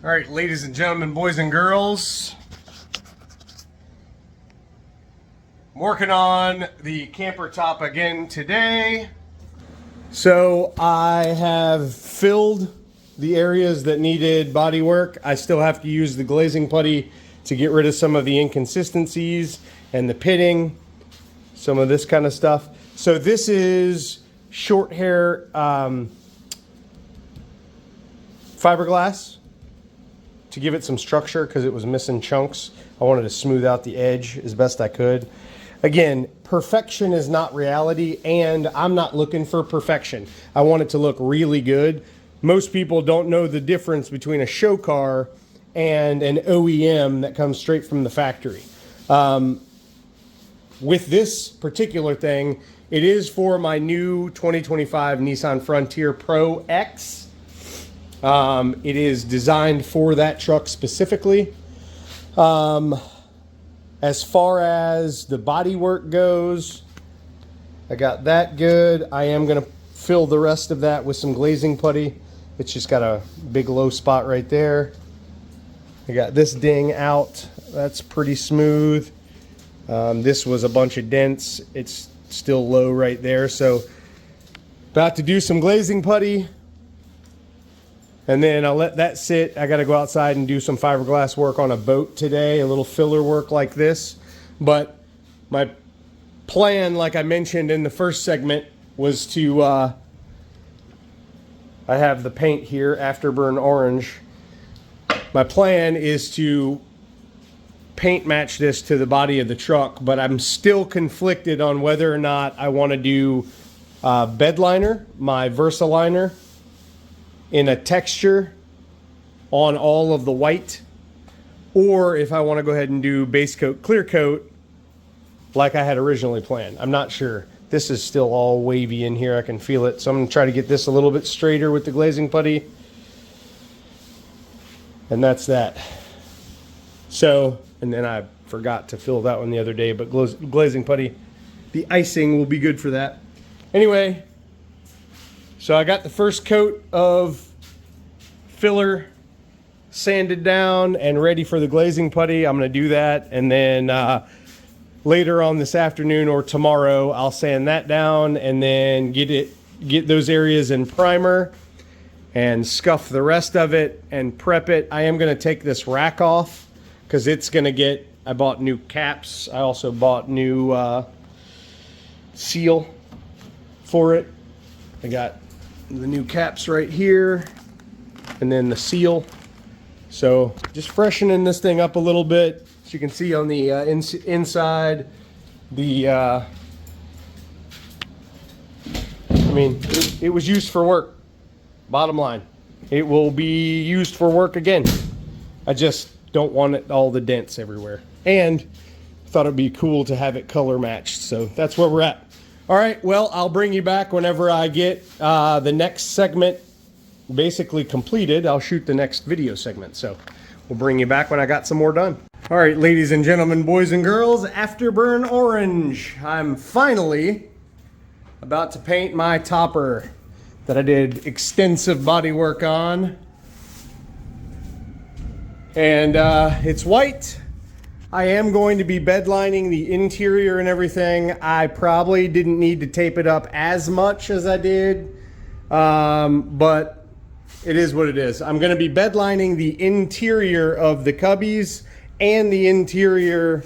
All right, ladies and gentlemen, boys and girls, I'm working on the camper top again today. So I have filled the areas that needed body work. I still have to use the glazing putty to get rid of some of the inconsistencies and the pitting, some of this kind of stuff. So this is short hair fiberglass to give it some structure because it was missing chunks. I wanted to smooth out the edge as best I could. Again, perfection is not reality, and I'm not looking for perfection. I want it to look really good. Most people don't know the difference between a show car and an OEM that comes straight from the factory. With this particular thing, it is for my new 2025 Nissan Frontier Pro X. It is designed for that truck specifically. As far as the body work goes, I got that good. I am going to fill the rest of that with some glazing putty. It's just got a big low spot right there. I got this ding out. That's pretty smooth. This was a bunch of dents. It's still low right there. So about to do some glazing putty. And then I'll let that sit. I got to go outside and do some fiberglass work on a boat today, a little filler work like this. But my plan, like I mentioned in the first segment, was to, I have the paint here, Afterburn orange. My plan is to paint match this to the body of the truck, but I'm still conflicted on whether or not I want to do bed liner, my Versaliner, in a texture on all of the white, or if I want to go ahead and do base coat, clear coat like I had originally planned. I'm not sure. This is still all wavy in here. I can feel it. So I'm going to try to get this a little bit straighter with the glazing putty. And that's that. So, and then I forgot to fill that one the other day, but glazing putty, the icing will be good for that. Anyway, so I got the first coat of filler sanded down and ready for the glazing putty. I'm going to do that, and then later on this afternoon or tomorrow I'll sand that down and then get those areas in primer and scuff the rest of it and prep it. I am going to take this rack off because it's going to get, I bought new caps. I also bought new seal for it. I got the new caps right here and then the seal. So just freshening this thing up a little bit. As you can see on the inside, I mean, it was used for work. Bottom line, it will be used for work again. I just don't want it, all the dents everywhere. And thought it'd be cool to have it color matched. So that's where we're at. All right, well, I'll bring you back whenever I get the next segment basically completed. I'll shoot the next video segment. So we'll bring you back when I got some more done. All right, ladies and gentlemen, boys and girls, Afterburn orange. I'm finally about to paint my topper that I did extensive body work on. And it's white. I am going to be bedlining the interior and everything. I probably didn't need to tape it up as much as I did, but it is what it is. I'm going to be bedlining the interior of the cubbies and the interior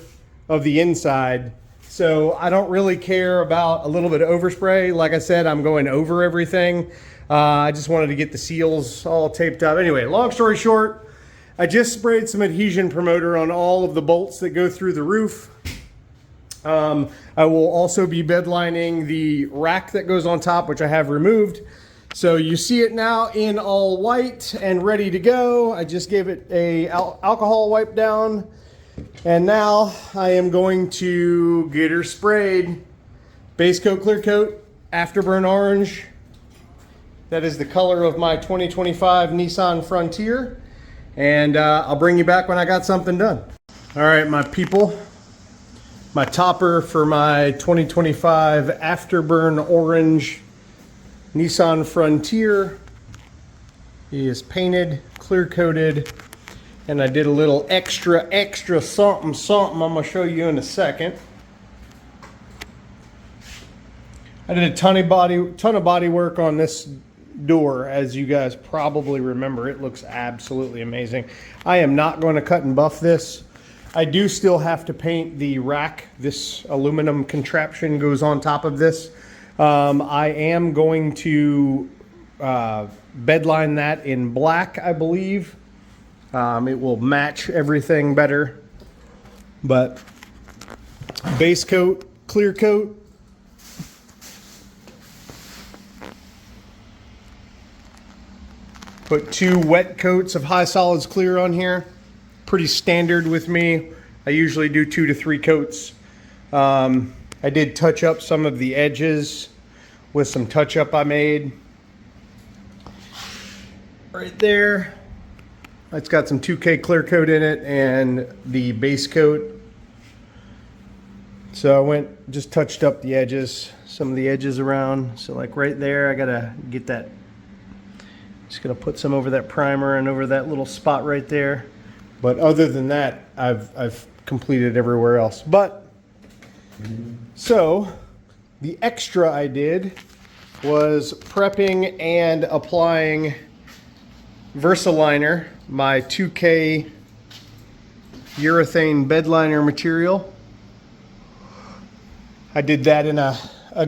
of the inside. So I don't really care about a little bit of overspray. Like I said, I'm going over everything. I just wanted to get the seals all taped up. Anyway, long story short, I just sprayed some adhesion promoter on all of the bolts that go through the roof. I will also be bedlining the rack that goes on top, which I have removed. So you see it now in all white and ready to go. I just gave it a alcohol wipe down. And now I am going to get her sprayed. Base coat, clear coat, Afterburn orange. That is the color of my 2025 Nissan Frontier. And I'll bring you back when I got something done. All right, my people, my topper for my 2025 Afterburn orange Nissan Frontier is painted, clear coated, and I did a little extra something I'm gonna show you in a second. I did a ton of body work on this door, as you guys probably remember. It looks absolutely amazing. I am not going to cut and buff this. I do still have to paint the rack. This aluminum contraption goes on top of this. I am going to bedline that in black, I believe. It will match everything better. But base coat, clear coat. Put 2 wet coats of high solids clear on here. Pretty standard with me. I usually do 2 to 3 coats. I did touch up some of the edges with some touch up I made. Right there. It's got some 2K clear coat in it and the base coat. So I just touched up the edges, some of the edges around. So like right there, I gotta get that. Just gonna put some over that primer and over that little spot right there. But other than that, I've completed everywhere else. But so the extra I did was prepping and applying Versaliner, my 2K urethane bed liner material. I did that in a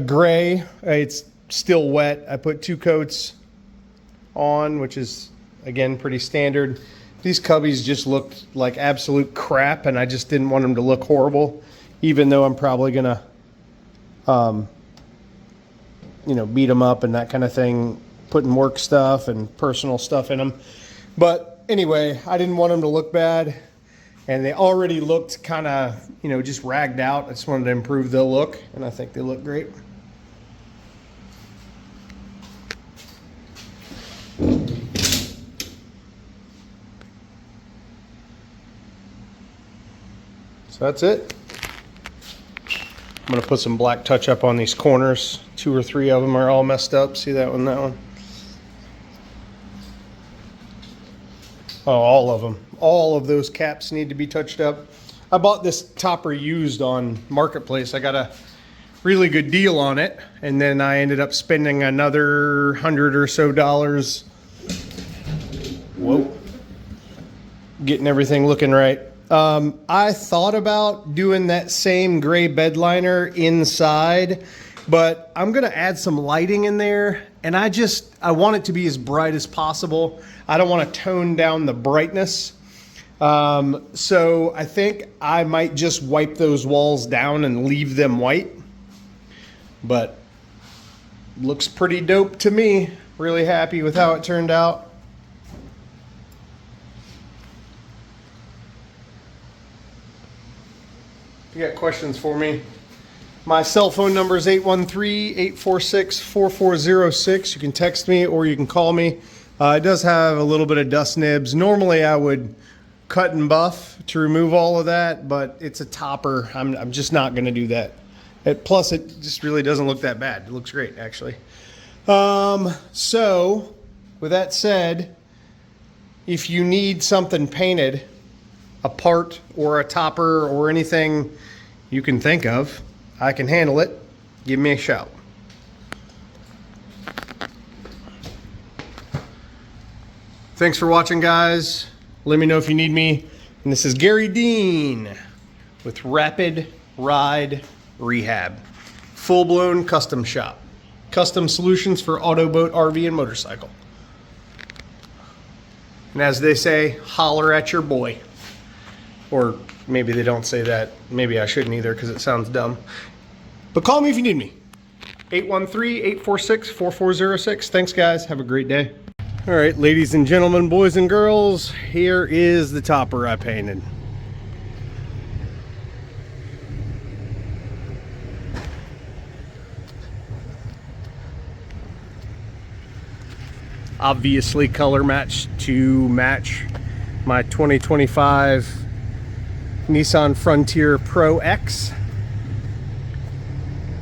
gray. It's still wet. I put 2 coats on, which is again pretty standard. These cubbies just looked like absolute crap, and I just didn't want them to look horrible, even though I'm probably gonna you know, beat them up and that kind of thing, putting work stuff and personal stuff in them. But anyway, I didn't want them to look bad, and they already looked kind of, you know, just ragged out. I just wanted to improve the look, and I think they look great. So that's it. I'm gonna put some black touch up on these corners. 2 or 3 of them are all messed up. See that one, that one? Oh, all of them. All of those caps need to be touched up. I bought this topper used on Marketplace. I got a really good deal on it, and then I ended up spending another $100 or so. Whoa. Getting everything looking right. I thought about doing that same gray bed liner inside, but I'm gonna add some lighting in there, and I want it to be as bright as possible. I don't want to tone down the brightness. So I think I might just wipe those walls down and leave them white, but looks pretty dope to me. Really happy with how it turned out. If you got questions for me, my cell phone number is 813-846-4406. You can text me or you can call me. It does have a little bit of dust nibs. Normally I would cut and buff to remove all of that, but it's a topper. I'm just not going to do that. Plus it just really doesn't look that bad. It looks great, actually. So with that said, if you need something painted, a part or a topper or anything you can think of, I can handle it. Give me a shout. Thanks for watching, guys. Let me know if you need me. And this is Garry Dean with Rapid Ride Rehab. Full-blown custom shop. Custom solutions for auto, boat, RV, and motorcycle. And as they say, holler at your boy. Or maybe they don't say that. Maybe I shouldn't either because it sounds dumb. But call me if you need me. 813-846-4406. Thanks, guys. Have a great day. All right, ladies and gentlemen, boys and girls, here is the topper I painted. Obviously color matched to match my 2025 Nissan Frontier Pro X.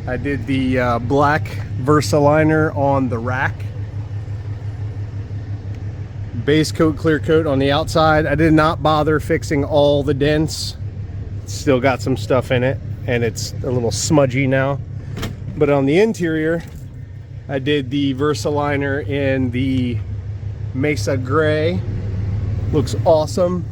I did the black Versaliner on the rack. Base coat, clear coat on the outside. I did not bother fixing all the dents. It's still got some stuff in it and it's a little smudgy now. But on the interior, I did the Versaliner in the Mesa Gray. Looks awesome.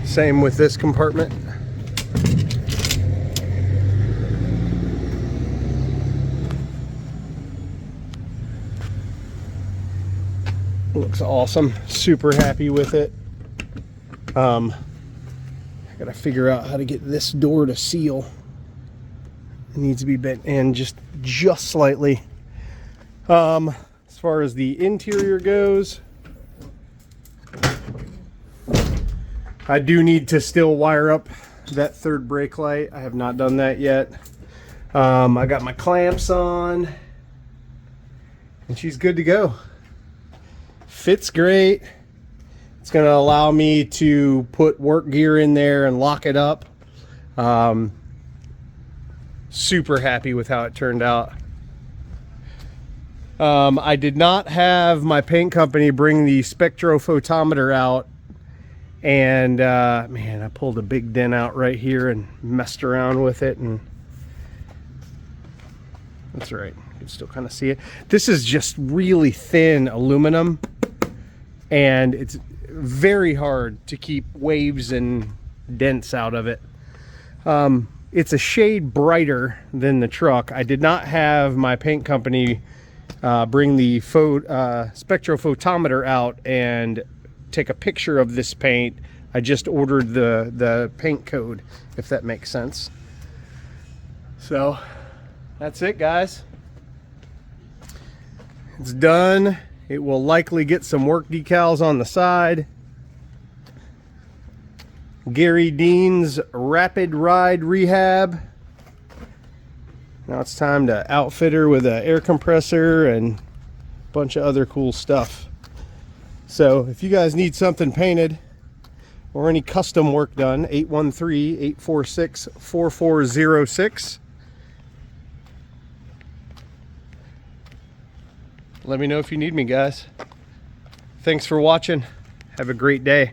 Same with this compartment. Looks awesome. Super happy with it. I gotta figure out how to get this door to seal. It needs to be bent in just slightly. As far as the interior goes, I do need to still wire up that third brake light. I have not done that yet. I got my clamps on and she's good to go. Fits great. It's going to allow me to put work gear in there and lock it up. Super happy with how it turned out. I did not have my paint company bring the spectrophotometer out, and man, I pulled a big dent out right here and messed around with it, and that's right, you can still kind of see it. This is just really thin aluminum, and it's very hard to keep waves and dents out of it. It's a shade brighter than the truck. I did not have my paint company bring the spectrophotometer out and take a picture of this paint. I just ordered the paint code, if that makes sense. So that's it, guys. It's done. It will likely get some work decals on the side. Garry Dean's Rapid Ride Rehab. Now it's time to outfit her with an air compressor and a bunch of other cool stuff. So if you guys need something painted or any custom work done, 813-846-4406. Let me know if you need me, guys. Thanks for watching. Have a great day.